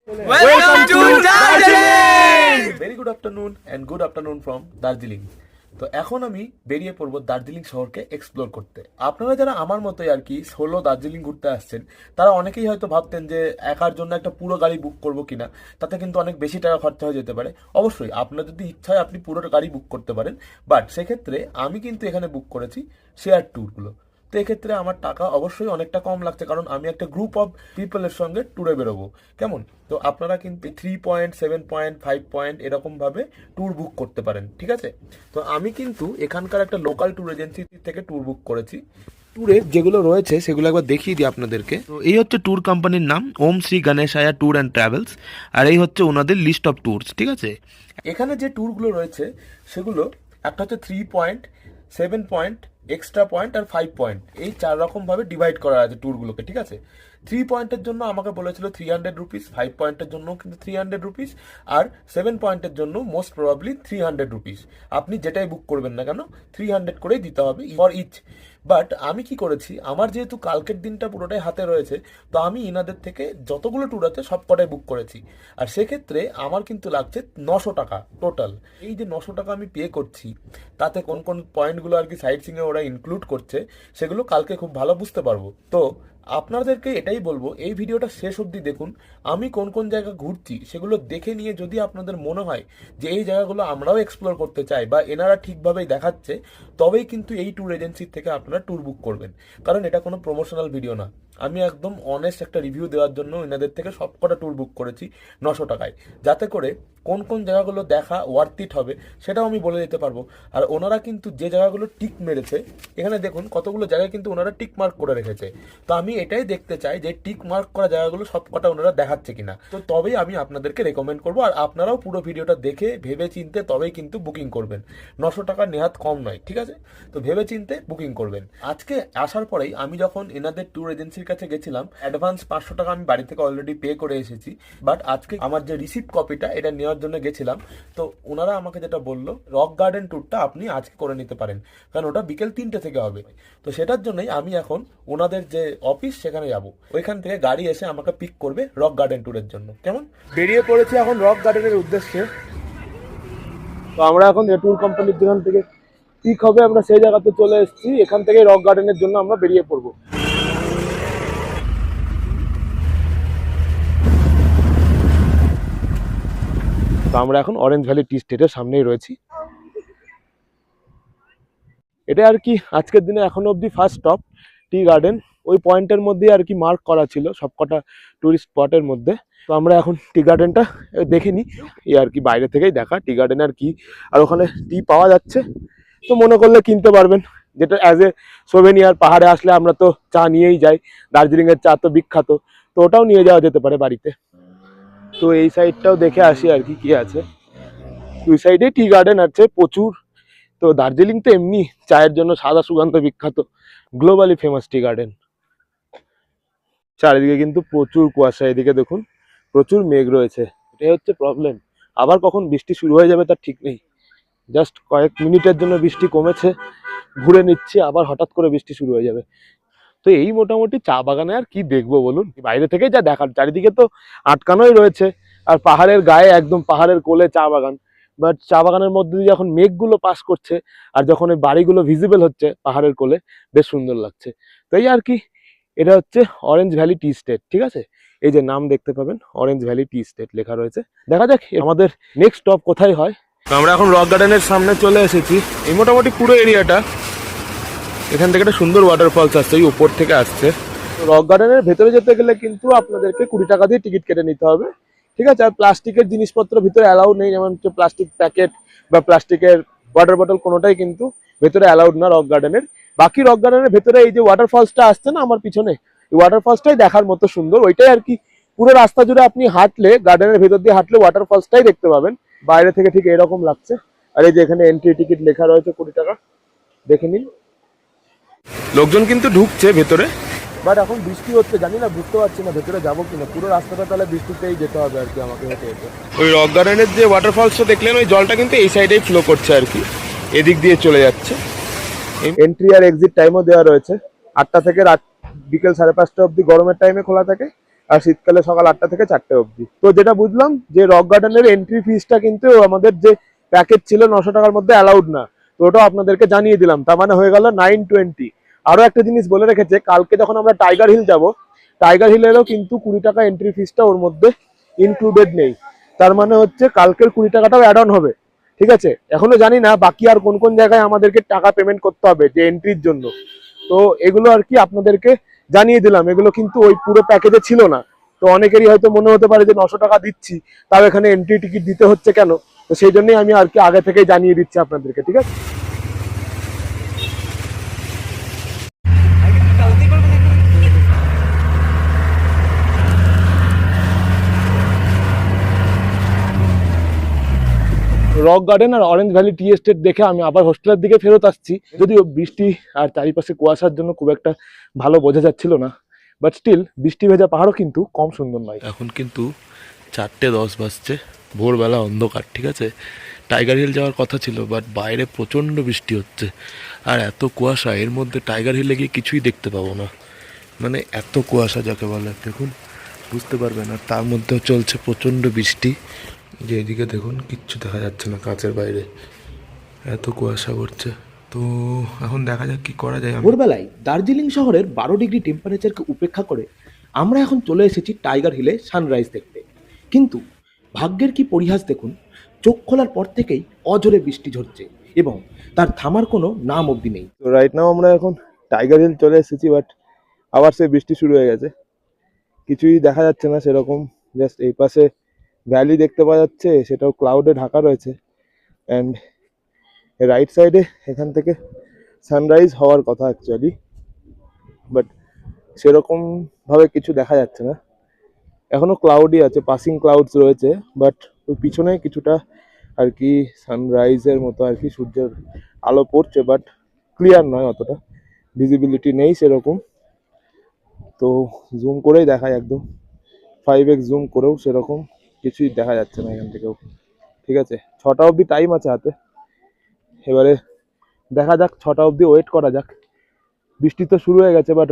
Welcome to Darjeeling! Very good afternoon and good afternoon from Darjeeling. তো এখন আমি বেরিয়ে পড়বো দার্জিলিং শহরকে এক্সপ্লোর করতে। আপনারা যারা আমার মতোই আর কি সোলো দার্জিলিং ঘুরতে আসছেন, তারা অনেকেই হয়তো ভাবতেন যে একার জন্য একটা পুরো গাড়ি বুক করবো কিনা, তাতে কিন্তু অনেক বেশি টাকা খরচা হয়ে যেতে পারে। অবশ্যই আপনার যদি ইচ্ছা হয় আপনি পুরো গাড়ি বুক করতে পারেন, বাট সেক্ষেত্রে আমি কিন্তু এখানে বুক করেছি শেয়ার ট্যুরগুলো। তো এক্ষেত্রে আমার টাকা অবশ্যই অনেকটা কম লাগছে, কারণ আমি একটা গ্রুপ অফ পিপলের সঙ্গে ট্যুরে বেরোবো। কেমন? তো আপনারা কিন্তু 3 পয়েন্ট, 7 পয়েন্ট, 5 পয়েন্ট এরকমভাবে ট্যুর বুক করতে পারেন, ঠিক আছে? তো আমি কিন্তু এখানকার একটা লোকাল ট্যুর এজেন্সি থেকে ট্যুর বুক করেছি। ট্যুরে যেগুলো রয়েছে সেগুলো একবার দেখিয়ে দিই আপনাদেরকে। তো এই হচ্ছে ট্যুর কোম্পানির নাম, ওম শ্রী গণেশায়া ট্যুর অ্যান্ড ট্রাভেলস, আর এই হচ্ছে ওনাদের লিস্ট অফ ট্যুরস, ঠিক আছে? এখানে যে ট্যুরগুলো রয়েছে সেগুলো একটা হচ্ছে 3 পয়েন্ট, 7 পয়েন্ট, এক্সট্রা পয়েন্ট আর 5 পয়েন্ট, এই 4 রকমভাবে ডিভাইড করা আছে ট্যুরগুলোকে, ঠিক আছে? 3 পয়েন্টের জন্য আমাকে বলেছিল 300 রুপিস, 5 পয়েন্টের জন্য কিন্তু 300 রুপিস, আর 7 পয়েন্টের জন্য মোস্ট প্রবাবলি 300 রুপিস। আপনি যেটাই বুক করবেন না কেন 300 করেই দিতে হবে ফর ইচ। বাট আমি কি করেছি, আমার যেহেতু কালকের দিনটা পুরোটাই হাতে রয়েছে, তো আমি ইনাদের থেকে যতগুলো ট্যুর আছে সব কটাই বুক করেছি। আর সেক্ষেত্রে আমার কিন্তু লাগছে 900 টাকা টোটাল। এই যে 900 টাকা আমি পে করছি, তাতে কোন কোন পয়েন্টগুলো আর কি সাইট সিংয়ে ওরা ইনক্লুড করছে সেগুলো কালকে খুব ভালো বুঝতে পারবো। তো আপনাদেরকে এটাই বলবো, এই ভিডিওটা শেষ অবধি দেখুন। আমি কোন কোন জায়গা ঘুরছি সেগুলো দেখে নিয়ে যদি আপনাদের মনে হয় যে এই জায়গাগুলো আমরাও এক্সপ্লোর করতে চাই বা এনারা ঠিকভাবেই দেখাচ্ছে, তবেই কিন্তু এই ট্যুর এজেন্সির থেকে আপনারা ট্যুর বুক করবেন। কারণ এটা কোনো প্রমোশনাল ভিডিও না, আমি একদম অনেস্ট একটা রিভিউ দেওয়ার জন্য এনাদের থেকে সবকটা ট্যুর বুক করেছি 900 টাকায়, যাতে করে কোন কোন জায়গাগুলো দেখা ওয়ার্থ ইট হবে সেটাও আমি বলে দিতে পারবো। আর ওনারা কিন্তু যে জায়গাগুলো টিক মেরেছে, এখানে দেখুন কতগুলো জায়গায় কিন্তু ওনারা টিক মার্ক করে রেখেছে। তো আমি এটাই দেখতে চাই যে টিক মার্ক করা জায়গাগুলো সবকটা ওনারা দেখাচ্ছে কিনা, তো তবেই আমি আপনাদেরকে রেকমেন্ড করবো। আর আপনারাও পুরো ভিডিওটা দেখে ভেবে চিনতে তবেই কিন্তু বুকিং করবেন। 900 টাকা নেহাত কম নয়, ঠিক আছে? তো ভেবে চিনতে বুকিং করবেন। আজকে আসার পরেই আমি যখন এনাদের ট্যুর এজেন্সির কাছে গেছিলাম, অ্যাডভান্স 500 টাকা আমি বাড়ি থেকে অলরেডি পে করে এসেছি। বাট আজকে আমার যে রিসিপ্ট কপিটা এটা নেওয়ার জন্য গেছিলাম, তো ওনারা আমাকে যেটা বললো, রক গার্ডেন ট্যুরটা আপনি আজকে করে নিতে পারেন, কারণ ওটা বিকেল 3টে থেকে হবে। তো সেটার জন্যই আমি এখন ওনাদের যে অফিস সেখানে যাব, ওইখান থেকে গাড়ি এসে আমাকে পিক করবে রক গার্ডেন ট্যুরের জন্য। কেমন? বেরিয়ে পড়েছি এখন রক গার্ডেনের উদ্দেশ্যে। তো আমরা এখন যে ট্যুর কোম্পানির যেখান থেকে পিক হবে আমরা সেই জায়গাতে চলে এসেছি। এখান থেকে রক গার্ডেনের জন্য আমরা বেরিয়ে পড়বো। তো আমরা এখন অরেঞ্জ ভ্যালি টি স্টেটের সামনেই রয়েছি। এটা আর কি আজকের দিনে এখনো অবধি ফার্স্ট স্টপ টি গার্ডেন। ওই পয়েন্টের মধ্যে আর কি মার্ক করা ছিল সবকটা টুরিস্ট স্পটের মধ্যে। তো আমরা এখন টি গার্ডেনটা দেখে নিই, এই আর কি বাইরে থেকেই দেখা টি গার্ডেন আর কি। আর ওখানে টি পাওয়া যাচ্ছে, তো মনে করলে কিনতে পারবেন, যেটা অ্যাজ এ সোভেনিয়ার। পাহাড়ে আসলে আমরা তো চা নিয়েই যাই, দার্জিলিংয়ের চা তো বিখ্যাত, তো ওটাও নিয়ে যাওয়া যেতে পারে বাড়িতে। তো এই সাইডটাও দেখে আসি আর কি কি আছে। দুই সাইডে টি গার্ডেন আছে প্রচুর। তো দার্জিলিং তো এমনি চায়ের জন্য সাদা সুগন্ধ বিখ্যাত, গ্লোবালি ফেমাস টি গার্ডেন। চারিদিকে কিন্তু প্রচুর কুয়াশা, এদিকে দেখুন প্রচুর মেঘ রয়েছে, এটাই হচ্ছে প্রবলেম। আবার কখন বৃষ্টি শুরু হয়ে যাবে তার ঠিক নেই। জাস্ট কয়েক মিনিটের জন্য বৃষ্টি কমেছে, ঘুরে নিচ্ছে, আবার হঠাৎ করে বৃষ্টি শুরু হয়ে যাবে। তো এই মোটামুটি চা বাগানে আর কি দেখবো বলুন, বাইরে থেকে যা দেখার, চারিদিকে তো আটকানোই রয়েছে। আর পাহাড়ের গায়ে একদম পাহাড়ের কোলে চা বাগান। বাট চা বাগানের মধ্যে দিয়ে যখন মেঘগুলো পাস করছে আর যখন ওই বাড়িগুলো ভিজিবল হচ্ছে পাহাড়ের কোলে, বেশ সুন্দর লাগছে। তো এই আর কি, এটা হচ্ছে অরেঞ্জ ভ্যালি টি স্টেট, ঠিক আছে? এই যে নাম দেখতে পাবেন, অরেঞ্জ ভ্যালি টি স্টেট লেখা রয়েছে। দেখা যাক আমাদের নেক্সট স্টপ কোথায় হয়। আমরা এখন রক গার্ডেনের সামনে চলে এসেছি। এই মোটামুটি পুরো এরিয়াটা, এখান থেকে একটা সুন্দর ওয়াটারফলস আসছে, এই উপর থেকে আসছে। রক গার্ডেনের ভেতরে যেতে গেলে কিন্তু আপনাদেরকে 20 টাকা দিয়ে টিকিট কেটে নিতে হবে, ঠিক আছে? আর প্লাস্টিকের জিনিসপত্র ভিতরে অ্যালাউ নেই, যেমন হচ্ছে প্লাস্টিক প্যাকেট বা প্লাস্টিকের ওয়াটার বটল, কোনোটাই কিন্তু ভেতরে অ্যালাউড না রক গার্ডেনের। বাকি রক গার্ডেনের ভেতরে এই যে ওয়াটারফলসটা আসছে না আমার পিছনে, এই ওয়াটারফলসটাই দেখার মতো সুন্দর, ওইটাই আর কি। পুরো রাস্তা জুড়ে আপনি হাঁটলে, গার্ডেনের ভেতর দিয়ে হাঁটলে ওয়াটারফলসটাই দেখতে পাবেন। বাইরে থেকে ঠিক এরকম লাগছে। আর এই যে এখানে এন্ট্রি টিকিট লেখা রয়েছে 20 টাকা, দেখে নিন। লোকজন কিন্তু ঢুকছে ভেতরে, বাট এখন বৃষ্টি হচ্ছে, জানি না, বুঝতে পারছি না ভেতরে যাবো কিনা। পুরো রাস্তাটা তাহলে বৃষ্টিতেই যেতে হবে আর কি আমাকে হেঁটে হেঁটে। ওই রক গার্ডেনের যে ওয়াটারফলসটা দেখলেন, ওই জলটা কিন্তু এই সাইডেই ফ্লো করছে আর কি, এদিক দিয়ে চলে যাচ্ছে। এন্ট্রি আর এক্সিট টাইমও দেওয়া রয়েছে, 8টা থেকে বিকেল 5:30 অবধি গরমের টাইমে খোলা থাকে, আর শীতকালে সকাল 8টা থেকে 4টে অবধি। তো যেটা বুঝলাম যে রক গার্ডেনের এন্ট্রি ফিসটা কিন্তু আমাদের যে প্যাকেজ ছিল 900 টাকার মধ্যে অ্যালাউড না, তো ওটাও আপনাদেরকে জানিয়ে দিলাম। তার মানে হয়ে গেল 920। আরো একটা জিনিস বলে রেখেছে, কালকে যখন আমরা টাইগার হিল যাব, টাইগার হিলেরও কিন্তু 20 টাকা এন্ট্রি ফিসটা ওর মধ্যে ইনক্লুডেড নেই। তার মানে হচ্ছে কালকের 20 টাকাটাও অ্যাড অন হবে। ঠিক আছে, এখনো জানি না বাকি আর কোন কোন জায়গায় আমাদেরকে টাকা পেমেন্ট করতে হবে যে এন্ট্রির জন্য। তো এগুলো আর কি আপনাদেরকে জানিয়ে দিলাম, এগুলো কিন্তু ওই পুরো প্যাকেজে ছিল না। তো অনেকেরই হয়তো মনে হতে পারে যে 900 টাকা দিচ্ছি, তাও এখানে এন্ট্রি টিকিট দিতে হচ্ছে কেন। তো সেই জন্যই আমি আর কি আগে থেকেই জানিয়ে দিচ্ছি আপনাদেরকে। ঠিক আছে, রক গার্ডেন আর অরেঞ্জ ভ্যালি টি এস্টেট দেখে আমি আবার হোস্টেলের দিকে ফেরত আসছি। যদিও বৃষ্টি আর চারিপাশে কুয়াশার জন্য খুব একটা ভালো বোঝা যাচ্ছিল না, বাট স্টিল বৃষ্টি ভেজা পাহাড়ও কিন্তু কম সুন্দর নয়। এখন কিন্তু 4:10 বাজছে, ভোরবেলা অন্ধকার। ঠিক আছে, টাইগার হিল যাওয়ার কথা ছিল, বাট বাইরে প্রচণ্ড বৃষ্টি হচ্ছে আর এত কুয়াশা, এর মধ্যে টাইগার হিলে গিয়ে কিছুই দেখতে পাবো না। মানে এত কুয়াশা যাকে বলে, দেখুন বুঝতে পারবেন। আর তার মধ্যেও চলছে প্রচণ্ড বৃষ্টি, যে এদিকে দেখুন কিচ্ছু দেখা যাচ্ছে না কাঁচের বাইরে, এত কুয়াশা পড়ছে। তো এখন দেখা যাক কি করা যায়। ভোরবেলায় দার্জিলিং শহরের 12 ডিগ্রি টেম্পারেচারকে উপেক্ষা করে আমরা এখন চলে এসেছি টাইগার হিলে সানরাইজ দেখতে। কিন্তু ভাগ্যের কি পরিহাস দেখুন, চোখ খোলার পর থেকেই অঝরে বৃষ্টি ঝরছে এবং তার থামার কোনো নাম অবধি নেই। তো রাইট নাও আমরা এখন টাইগার হিল চলে এসেছি, বাট আবার সেই বৃষ্টি শুরু হয়ে গেছে। কিছুই দেখা যাচ্ছে না সেরকম, জাস্ট এই পাশে ভ্যালি দেখতে পাওয়া যাচ্ছে, সেটাও ক্লাউডে ঢাকা রয়েছে। অ্যান্ড রাইট সাইডে এখান থেকে সানরাইজ হওয়ার কথা অ্যাকচুয়ালি, বাট সেরকম ভাবে কিছু দেখা যাচ্ছে না। এখনো ক্লাউডই আছে, পাসিং ক্লাউডস রয়েছে, বাট ওই পিছনে কিছুটা আর কি সানরাইজের মতো আর কি সূর্যের আলো পড়ছে, বাট ক্লিয়ার নয়, অতটা ভিজিবিলিটি নেই সেরকম। তো জুম করেই দেখায়, একদম 5x জুম করেও সেরকম কিছুই দেখা যাচ্ছে না এখান থেকেও। ঠিক আছে, 6টা অবধি টাইম আছে হাতে, এবারে দেখা যাক, 6টা অবধি ওয়েট করা যাক। বৃষ্টি তো শুরু হয়ে গেছে, বাট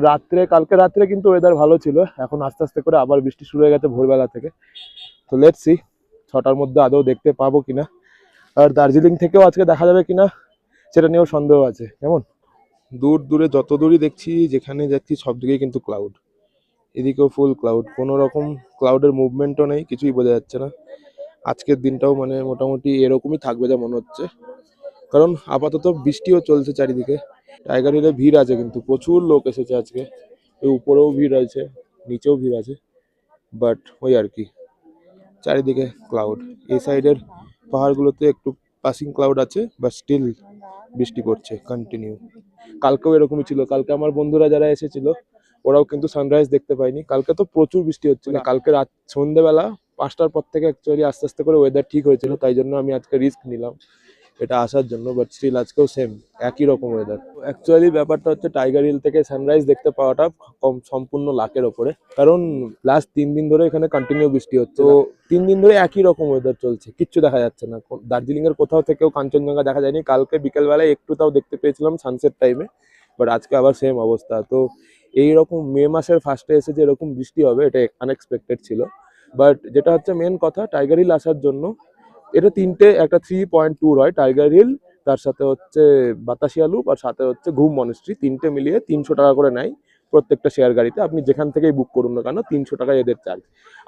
কালকে রাত্রে কিন্তু ওয়েদার ভালো ছিল, এখন আস্তে আস্তে করে আবার বৃষ্টি শুরু হয়ে গেছে ভোরবেলা থেকে। তো লেটস সি 6টার মধ্যে আদৌ দেখতে পাবো কিনা, আর দার্জিলিং থেকেও আজকে দেখা যাবে কিনা সেটা নিয়েও সন্দেহ আছে। কেমন দূর দূরে যত দূরই দেখছি, যেখানে যাচ্ছি সব দিকেই কিন্তু ক্লাউড, এদিকেও ফুল ক্লাউড, কোনো রকম ক্লাউডের মুভমেন্টও নেই, কিছুই বোঝা যাচ্ছে না। আজকের দিনটাও মানে মোটামুটি এরকমই থাকবে যা মনে হচ্ছে, কারণ আপাতত বৃষ্টিও চলছে চারিদিকে। টাইগার হিলে ভিড় আছে, কিন্তু প্রচুর লোক এসেছে আজকে, এই উপরেও ভিড় আছে, নিচেও ভিড় আছে, বাট ওই আর কি চারিদিকে ক্লাউড। এই সাইডের পাহাড়গুলোতে একটু পাসিং ক্লাউড আছে, বাট স্টিল বৃষ্টি পড়ছে কন্টিনিউ। কালকেও এরকমই ছিল, কালকে আমার বন্ধুরা যারা এসেছিল ওরাও কিন্তু সানরাইজ দেখতে পায়নি। কালকে তো প্রচুর বৃষ্টি হচ্ছিল, কালকে রাত সন্ধ্যেবেলা 5টার পর থেকে অ্যাকচুয়ালি আস্তে আস্তে করে ওয়েদার ঠিক হয়েছিল, তাই জন্য আমি আজকে রিস্ক নিলাম এটা আসার জন্য, বাট স্টিল আজকেও সেম একই রকম ওয়েদার। অ্যাকচুয়ালি ব্যাপারটা হচ্ছে টাইগার হিল থেকে সানরাইজ দেখতে পাওয়াটা সম্পূর্ণ লাকের ওপরে, কারণ লাস্ট 3 দিন ধরে এখানে কন্টিনিউ বৃষ্টি হচ্ছে। তো 3 দিন ধরে একই রকম ওয়েদার চলছে, কিচ্ছু দেখা যাচ্ছে না। দার্জিলিং এর কোথাও থেকেও কাঞ্চনজঙ্ঘা দেখা যায়নি, কালকে বিকেলবেলায় একটু তাও দেখতে পেয়েছিলাম সানসেট টাইমে, বাট আজকে আবার সেম অবস্থা। তো এইরকম মে মাসের ফার্স্টে এসে যে এরকম বৃষ্টি হবে এটা আনএক্সপেক্টেড ছিল। বাট যেটা হচ্ছে মেন কথা, টাইগার হিল আসার জন্য এটা একটা 3.2 হয় টাইগার হিল, তার সাথে হচ্ছে বাতাসিয়া লুপ, আর সাথে হচ্ছে ঘুম মনেস্ট্রি, 3টে মিলিয়ে 300 টাকা করে নেয় প্রত্যেকটা শেয়ার গাড়িতে। আপনি যেখান থেকেই বুক করুন না কেন 300 টাকা এদের চার্জ।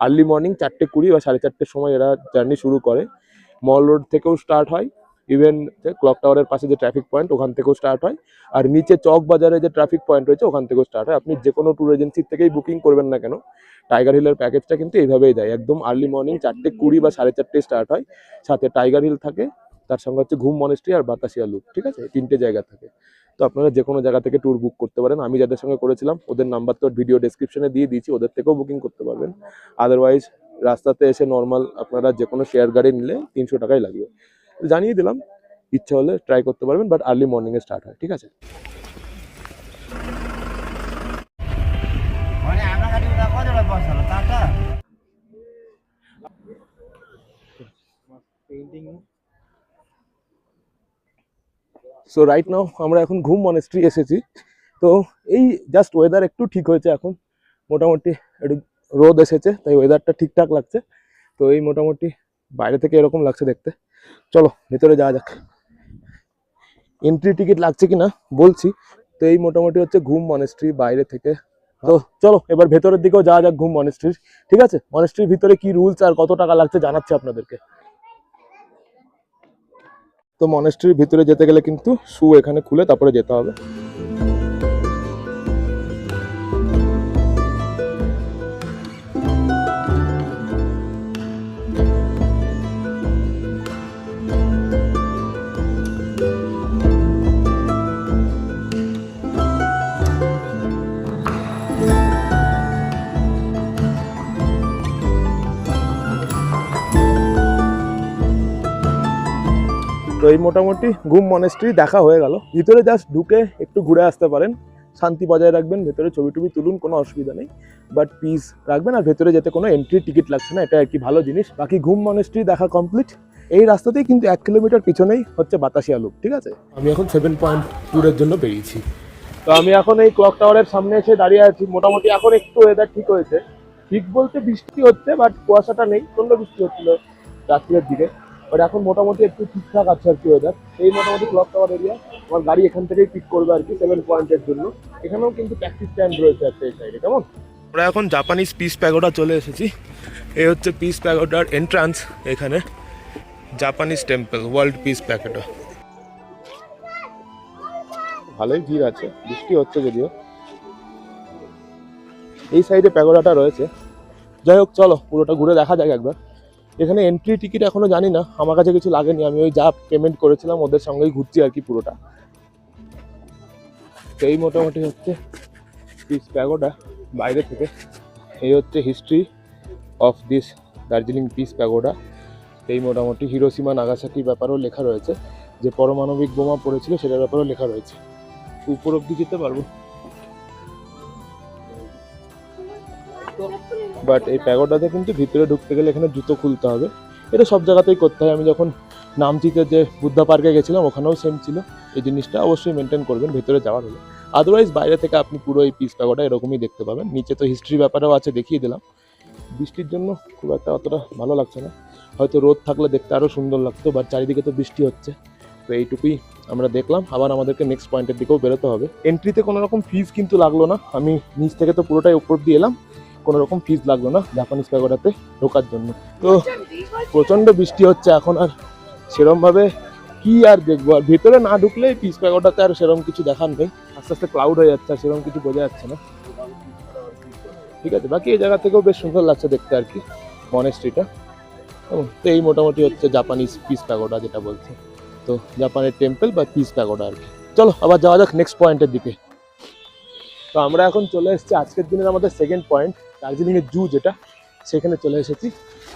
আর্লি মর্নিং 4:20 বা 4:30 সময় এরা জার্নি শুরু করে। মল রোড থেকেও স্টার্ট হয়, ইভেন ক্লক টাওয়ারের পাশে যে ট্রাফিক পয়েন্ট ওখান থেকেও স্টার্ট হয়, আর নিচে চক বাজারে যে ট্রাফিক পয়েন্ট রয়েছে ওখান থেকেও স্টার্ট হয়। আপনি যে কোনো ট্যুর এজেন্সির থেকেই বুকিং করবেন না কেন, টাইগার হিলের প্যাকেজটা কিন্তু এইভাবেই দেয়, একদম আর্লি মর্নিং 4:20 বা 4:30 স্টার্ট হয়, সাথে টাইগার হিল থাকে, তার সঙ্গে হচ্ছে ঘুম মনেস্ট্রি আর বাতাসিয়া লুপ। ঠিক আছে, 3টে জায়গা থাকে। তো আপনারা যে কোনো জায়গা থেকে ট্যুর বুক করতে পারেন। আমি যাদের সঙ্গে করেছিলাম ওদের নাম্বার তো ভিডিও ডেসক্রিপশনে দিয়ে দিয়েছি, ওদের থেকেও বুকিং করতে পারবেন। আদারওয়াইজ রাস্তাতে এসে নর্মাল আপনারা যে কোনো শেয়ার গাড়ি নিলে 300 টাকাই লাগবে। জানিয়ে দিলাম, ইচ্ছা হলে ট্রাই করতে পারবেন, but early morning A start হয়। ঠিক আছে, সো রাইট নাও আমরা এখন ঘুম মনেস্ট্রি এসেছি। তো এই জাস্ট ওয়েদার একটু ঠিক হয়েছে, এখন মোটামুটি একটু রোদ এসেছে, তাই ওয়েদারটা ঠিকঠাক লাগছে। তো এই মোটামুটি বাইরে থেকে এরকম লাগছে দেখতে। চলো ভেতরে যাওয়া যাক। এন্ট্রি টিকিট লাগছে কিনা বলছি। তো এই মোটামুটি হচ্ছে ঘুম মনেস্ট্রি বাইরে থেকে। তো চলো এবার ভেতরের দিকেও যাওয়া যাক ঘুম মনেস্ট্রির। ঠিক আছে, মনেস্ট্রির ভিতরে কি রুলস আর কত টাকা লাগছে জানাচ্ছি আপনাদেরকে। তো মনেস্ট্রির ভিতরে যেতে গেলে কিন্তু শু এখানে খুলে তারপরে যেতে হবে। তো এই মোটামুটি ঘুম মনেস্ট্রি দেখা হয়ে গেল। ভিতরে জাস্ট ঢুকে একটু ঘুরে আসতে পারেন, শান্তি বজায় রাখবেন, ভেতরে ছবি টবি তুলুন, কোনো অসুবিধা নেই, বাট পিস রাখবেন। আর ভেতরে যেতে কোনো এন্ট্রি টিকিট লাগছে না, এটা আর কি ভালো জিনিস। বাকি ঘুম মনেস্ট্রি দেখা কমপ্লিট। এই রাস্তাতেই কিন্তু 1 কিলোমিটার পিছনেই হচ্ছে বাতাসিয়া লুপ। ঠিক আছে, আমি এখন 7 ট্যুরের জন্য বেরিয়েছি। তো আমি এখন এই ক্লক টাওয়ারের সামনে এসে দাঁড়িয়ে আছি। মোটামুটি এখন একটু ওয়েদার ঠিক হয়েছে, ঠিক বলতে বৃষ্টি হচ্ছে বাট কুয়াশাটা নেই, প্রচন্ড বৃষ্টি হচ্ছিল রাত্রের দিকে, বাট এখন মোটামুটি একটু ঠিকঠাক আছে আর কি ওয়েদার। এই মোটামুটি ক্লক টাওয়ার এরিয়া। আমার গাড়ি এখান থেকেই পিক করবে আর কি 7 পয়েন্টের জন্য। এখানেও কিন্তু ট্যাক্সি স্ট্যান্ড রয়েছে একটা এই সাইডে। কেমন, আমরা এখন জাপানিজ পিস প্যাগোডা চলে এসেছি। এই হচ্ছে পিস প্যাগোডার এন্ট্রান্স। এখানে Japanese temple, world piece pagoda. ভালোই ভিড় আছে, বৃষ্টি হচ্ছে যদিও। এই সাইডে প্যাগোডাটা রয়েছে। যাই হোক, চলো পুরোটা ঘুরে দেখা যাক একবার। এখানে এন্ট্রি টিকিট এখনো জানি না, আমার কাছে কিছু লাগেনি, আমি ওই যা পেমেন্ট করেছিলাম ওদের সঙ্গেই ঘুরছি আর কি পুরোটা। তো এই মোটামুটি হচ্ছে পিস প্যাগোডা বাইরে থেকে। এই হচ্ছে history of this Darjeeling piece pagoda. এই মোটামুটি হিরোশিমা নাগাসাকির ব্যাপারেও লেখা রয়েছে, যে পারমাণবিক বোমা পড়েছিল সেটার ব্যাপারেও লেখা রয়েছে। উপর অব্দি যেতে পারবো, বাট এই প্যাগোডাতে কিন্তু ভিতরে ঢুকতে গেলে এখানে জুতো খুলতে হবে। এটা সব জায়গাতেই করতে হয়। আমি যখন নামচিতে যে বুদ্ধা পার্কে গেছিলাম ওখানেও সেম ছিল। এই জিনিসটা অবশ্যই মেনটেন করবেন ভেতরে যাওয়ার হলে। আদারওয়াইজ বাইরে থেকে আপনি পুরো এই পিস প্যাগোডা এরকমই দেখতে পাবেন। নিচে তো হিস্ট্রি ব্যাপারেও আছে, দেখিয়ে দিলাম। বৃষ্টির জন্য খুব একটা অতটা ভালো লাগছে না, হয়তো রোদ থাকলে দেখতে আরও সুন্দর লাগতো, বাট চারিদিকে তো বৃষ্টি হচ্ছে। তো এইটুকুই আমরা দেখলাম। আবার আমাদেরকে নেক্সট পয়েন্টের দিকেও বেরোতে হবে। এন্ট্রিতে কোনো রকম ফিজ কিন্তু লাগলো না, আমি নিচ থেকে তো পুরোটাই উপর দিয়ে এলাম, কোনো রকম ফিজ লাগলো না জাপানিজ প্যাগোডাতে ঢোকার জন্য। তো প্রচণ্ড বৃষ্টি হচ্ছে এখন, আর সেরমভাবে কি আর দেখবো, আর ভেতরে না ঢুকলে পিস প্যাগোডাতে আর সেরকম কিছু দেখার নেই। আস্তে আস্তে ক্লাউড হয়ে যাচ্ছে, আর সেরকম কিছু বোঝা যাচ্ছে না। ঠিক আছে, বাকি এই জায়গা থেকেও বেশ সুন্দর লাগছে দেখতে আর কি মনেস্ট্রিটা। তো এই মোটামুটি হচ্ছে জাপানিজ পিস প্যাগোডা যেটা বলছে। তো জাপানের টেম্পল বা পিস প্যাগোডা আর কি। চলো আবার যাওয়া যাক নেক্সট পয়েন্টের দিকে। তো আমরা এখন চলে এসেছি আজকের দিনের আমাদের সেকেন্ড পয়েন্ট, দার্জিলিংয়ের জু যেটা, সেখানে চলে এসেছি।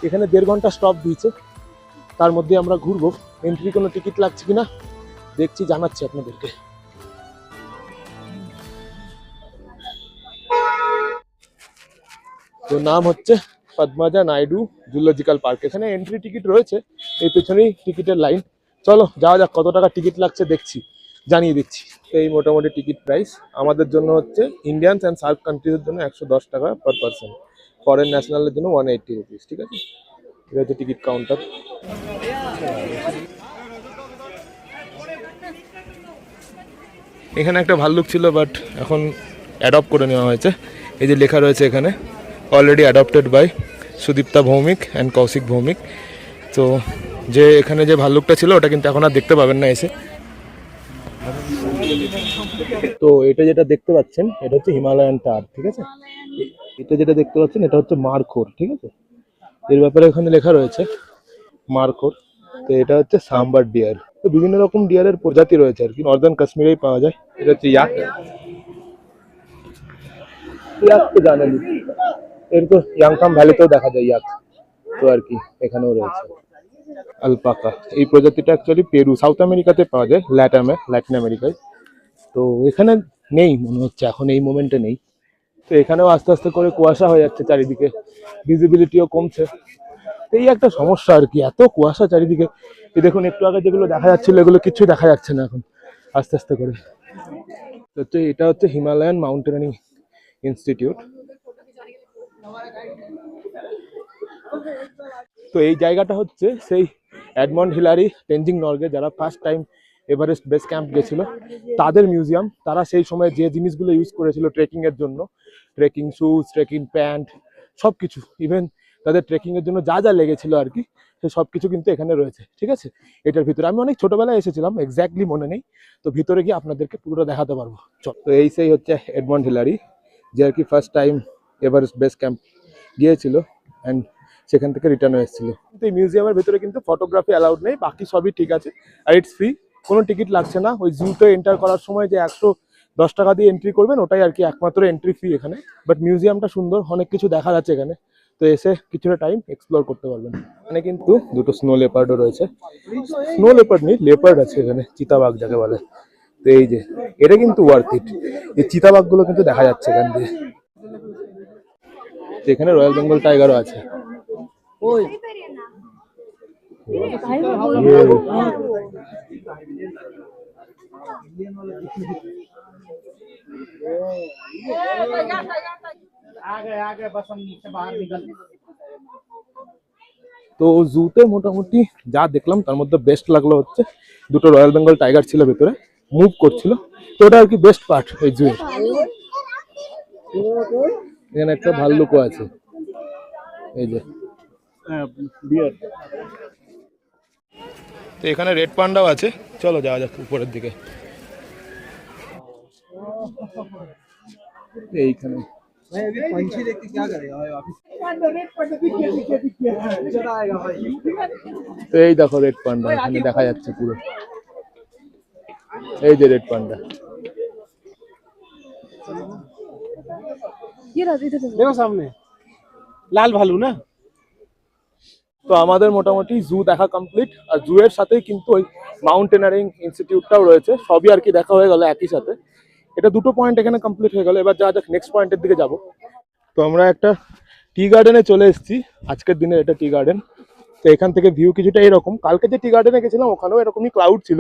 এখানে 1.5 ঘন্টা স্টপ দিয়েছে, তার মধ্যে আমরা ঘুরবো। এন্ট্রি কোনো টিকিট লাগছে কিনা দেখছি, জানাচ্ছি আপনাদেরকে। তো নাম হচ্ছে পদ্মাজা নাইডু জুলজিক্যাল পার্ক। এখানে এন্ট্রি টিকিট রয়েছে, এই পেছনেই টিকিটের লাইন। চলো যাওয়া যাক, কত টাকা টিকিট লাগছে দেখছি, জানিয়ে দিচ্ছি। তো এই মোটামুটি টিকিট প্রাইস আমাদের জন্য হচ্ছে ইন্ডিয়ানস অ্যান্ড সার্ক কান্ট্রিজের জন্য 110 টাকা পার পারসন, ফরেন ন্যাশনালের জন্য 180 রুপিস। ঠিক আছে, এটা হচ্ছে টিকিট কাউন্টার। এখানে একটা ভাল্লুক ছিল, বাট এখন অ্যাডপ্ট করে নেওয়া হয়েছে। এই যে লেখা রয়েছে এখানে, already adopted by Sudipta Bhowmik and Koushik Bhowmik. তো যে এখানে যে ভাল্লুকটা ছিল ওটা কিন্তু এখন আর দেখতে পাবেন না এসে। তো এটা যেটা দেখতে পাচ্ছেন এটা হচ্ছে হিমালয়ান টার। ঠিক আছে, এটা যেটা দেখতে পাচ্ছেন এটা হচ্ছে মারখোর। ঠিক আছে, এর ব্যাপারে এখানে লেখা রয়েছে মারখোর। তো এটা হচ্ছে সাম্বার ডিয়ার। তো বিভিন্ন রকম ডিয়ারের প্রজাতি রয়েছে আর কি, নর্দার্ন কাশ্মীরেই পাওয়া যায়। এটা হচ্ছে ইয়াক। ইয়াক তো জানেন, এর তো ইয়াংথাম ভ্যালিতেও দেখা যায় ইয়াক। তো আর কি এখানেও রয়েছে আলপাকা। এই প্রজাতিটা অ্যাকচুয়ালি পেরু, সাউথ আমেরিকাতে পাওয়া যায়, ল্যাটিন আমেরিকায়। তো এখানে নেই মনে হচ্ছে, এখন এই মোমেন্টে নেই। তো এখানেও আস্তে আস্তে করে কুয়াশা হয়ে যাচ্ছে চারিদিকে, ভিজিবিলিটিও কমছে। এই একটা সমস্যা আর কি, এত কুয়াশা চারিদিকে। এই দেখুন একটু আগে যেগুলো দেখা যাচ্ছিল এগুলো কিছুই দেখা যাচ্ছে না এখন আস্তে আস্তে করে। তো এটা হচ্ছে হিমালয়ান মাউন্টেনিং ইনস্টিটিউট। তো এই জায়গাটা হচ্ছে সেই এডমন্ড হিলারি তেনজিং নরগে যারা first time Everest base camp গেছিল তাদের মিউজিয়াম। তারা সেই সময় যে জিনিসগুলো ইউজ করেছিল ট্রেকিং এর জন্য, ট্রেকিং শুজ, ট্রেকিং প্যান্ট, সবকিছু, ইভেন তাদের ট্রেকিং এর জন্য যা যা লেগেছিল আর কি, সে সবকিছু কিন্তু এখানে রয়েছে। ঠিক আছে, এটার ভিতরে আমি অনেক ছোটবেলায় এসেছিলাম, এক্স্যাক্টলি মনে নেই, তো ভিতরে গিয়ে আপনাদেরকে পুরোটা দেখাতে পারবো। চল, তো এই সেই হচ্ছে এডমন্ড হিলারি যে আর কি first time Everest base camp গিয়েছিল অ্যান্ড সেখান থেকে রিটার্ন এসেছিল। কিন্তু এই মিউজিয়ামের ভিতরে কিন্তু ফটোগ্রাফি অ্যালাউড নেই, বাকি সবই ঠিক আছে আর ইটস ফ্রি, কোনো টিকিট লাগছে না। ওই জুতে এন্টার করার সময় যে 110 টাকা দিয়ে এন্ট্রি করবেন ওটাই আর কি একমাত্র এন্ট্রি ফি এখানে। বাট মিউজিয়ামটা সুন্দর, অনেক কিছু দেখা যাচ্ছে এখানে, তো এসে কিছুটা টাইম এক্সপ্লোর করতে পারবেন। এখানে কিন্তু দুটো স্নো লেপার্ডও রয়েছে, স্নো লেপার্ড নেই, লেপার্ড আছে এখানে, চিতাবাঘ যাকে বলে। তো এই যে এটা কিন্তু ওয়ার্থ ইট, এই চিতাবাঘগুলো কিন্তু দেখা যাচ্ছে এখান দিয়ে। এখানে রয়্যাল বেঙ্গল টাইগারও আছে। তো জুতে মোটামুটি যা দেখলাম তার মধ্যে বেস্ট লাগলো হচ্ছে দুটো রয়্যাল বেঙ্গল টাইগার ছিল ভেতরে, মুভ করছিল, তো ওটা আর কি বেস্ট পার্ট এই জুয়ের। এখানে একটা ভাল্লুকও আছে, এই যে তো এখানে রেড পান্ডাও আছে। চলো যাওয়া যাক উপরের দিকে। এইখানে তো এই দেখো রেড পান্ডা এখানে দেখা যাচ্ছে পুরো, এই যে রেড পান্ডা। देखो सामने लाल भालू ना। তো আমাদের মোটামুটি জু দেখা কমপ্লিট, আর জু এর সাথেই কিন্তু ওই মাউন্টেনারিং ইনস্টিটিউটটাও রয়েছে, সবই আর কি দেখা হয়ে গেল একই সাথে। এটা দুটো পয়েন্ট এখানে কমপ্লিট হয়ে গেল, এবার যা যাক নেক্সট পয়েন্টের দিকে যাব। তো আমরা একটা টি গার্ডেনে চলে এসেছি, আজকের দিনের এটা টি গার্ডেন। তো এখান থেকে ভিউ কিছুটা এরকম, কালকে যে টি গার্ডেনে গেছিলাম ওখানেও এরকমই ক্লাউড ছিল,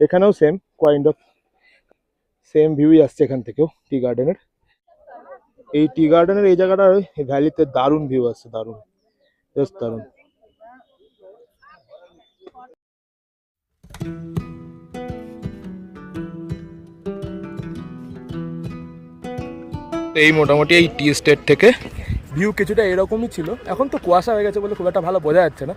এখানেও সেম কাইন্ড অফ সেম ভিউই আসছে এখান থেকেও টি গার্ডেনের। এই টি গার্ডেনের এই জায়গাটা এই ভ্যালিতে দারুণ ভিউ আসছে, দারুণ, জাস্ট দারুণ। এই মোটামুটি এই টি স্টেট থেকে ভিউ কিছুটা এরকমই ছিল, এখন তো কুয়াশা হয়ে গেছে বলে খুব একটা ভালো বোঝা যাচ্ছে না,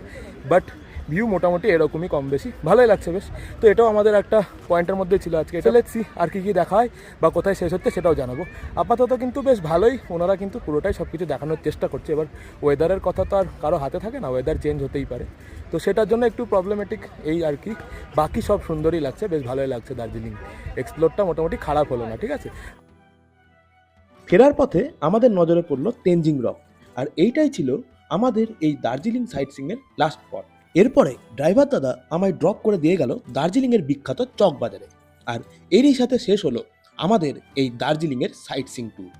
বাট ভিউ মোটামুটি এরকমই কম বেশি, ভালোই লাগছে বেশ। তো এটাও আমাদের একটা পয়েন্টের মধ্যে ছিল আজকে। এটা লেটসি আর কি দেখা হয় বা কোথায় শেষ হচ্ছে সেটাও জানাবো। আপাতত কিন্তু বেশ ভালোই, ওনারা কিন্তু পুরোটাই সব কিছু দেখানোর চেষ্টা করছে। এবার ওয়েদারের কথা তো আর কারো হাতে থাকে না, ওয়েদার চেঞ্জ হতেই পারে, তো সেটার জন্য একটু প্রবলেমেটিক এই আর কি। বাকি সব সুন্দরই লাগছে, বেশ ভালোই লাগছে। দার্জিলিং এক্সপ্লোরটা মোটামুটি খারাপ হলো না, ঠিক আছে। ফেরার পথে আমাদের নজরে পড়লো তেনজিং রক, আর এইটাই ছিল আমাদের এই দার্জিলিং সাইট সিইংয়ের লাস্ট স্পট। এরপরে ড্রাইভার দাদা আমায় ড্রপ করে দিয়ে গেল দার্জিলিংয়ের বিখ্যাত চক বাজারে, আর এরই সাথে শেষ হলো আমাদের এই দার্জিলিংয়ের সাইট সিইং ট্যুর।